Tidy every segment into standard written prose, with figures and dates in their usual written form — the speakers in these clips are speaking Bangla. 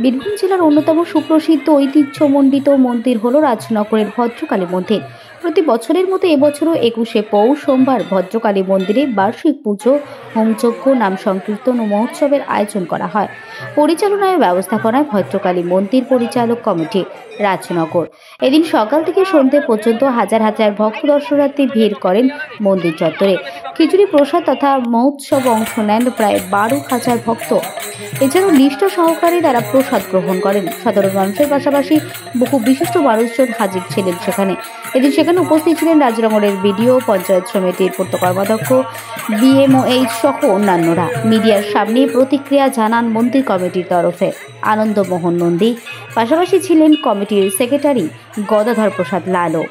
বীরভূম জেলার অন্যতম সুপ্রসিদ্ধ ঐতিহ্যমণ্ডিত মন্দির হল রাজনগরের ভদ্রকালী মন্দির। প্রতি বছরের মতো এবছরও 21শে পৌষ সোমবার ভদ্রকালী মন্দিরে বার্ষিক পুজো, হোমযজ্ঞ, নাম সংকীর্তন ও মহোৎসবের আয়োজন করা হয়। পরিচালনায় ব্যবস্থাপনায় ভদ্রকালী মন্দির পরিচালক কমিটি, রাজনগর। এদিন সকাল থেকে সন্ধ্যে পর্যন্ত হাজার হাজার ভক্ত দর্শনার্থী ভিড় করেন মন্দির চত্বরে। খিচুড়ি প্রসাদ তথা মহোৎসবে অংশ নেন প্রায় 12,000 ভক্ত। এছাড়াও নিষ্ঠা সহকারে তারা প্রসাদ গ্রহণ করেন। সাধারণ মানুষের পাশাপাশি বহু বিশিষ্ট মানুষজন হাজির ছিলেন সেখানে। এদিন সেখানে উপস্থিত ছিলেন রাজনগরের বিডিও, পঞ্চায়েত সমিতির পূর্ত কর্মাধ্যক্ষ, বিএমওএইচ সহ অন্যান্যরা। মিডিয়ার সামনে প্রতিক্রিয়া জানান মন্দির কমিটির তরফে আনন্দমোহন নন্দী, পাশাপাশি ছিলেন কমিটির সেক্রেটারি গদাধর প্রসাদ লালও।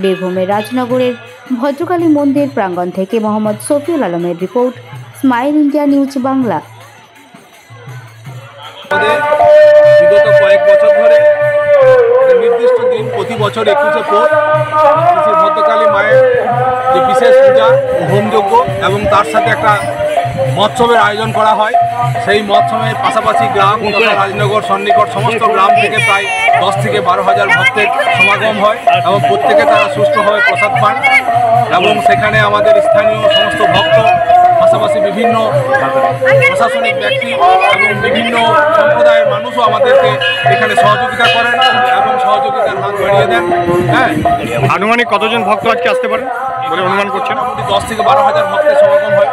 বীরভূমের রাজনগরের ভদ্রকালী মন্দির প্রাঙ্গণ থেকে মোহাম্মদ শফিউল আলমের report, smile India news Bangla. বিগত কয়েক বছর ধরে নির্দিষ্ট দিন প্রতি বছর 21শে পৌষ শ্রী ভদ্রকালী মায়ের যে বিশেষ পূজা ও হোমযজ্ঞ এবং তার সাথে একটা মহোৎসবের আয়োজন করা হয়। সেই মহোৎসবের পাশাপাশি গ্রাম রাজনগর সন্নিকট সমস্ত গ্রাম থেকে প্রায় 10 থেকে 12,000 ভক্তের সমাগম হয় এবং প্রত্যেকে তারা সুষ্ঠুভাবে প্রসাদ পান এবং সেখানে আমাদের স্থানীয় সমস্ত ভক্ত, পাশাপাশি বিভিন্ন প্রশাসনিক ব্যক্তি এবং বিভিন্ন সম্প্রদায়ের মানুষও আমাদেরকে এখানে সহযোগিতা করেন এবং সহযোগিতার হাত বাড়িয়ে দেন। হ্যাঁ, আনুমানিক কতজন ভক্ত আজকে আসতে পারেন বলে অনুমান করছেন? মোটামুটি 10 থেকে 12,000 ভক্তের সমাগম হয়।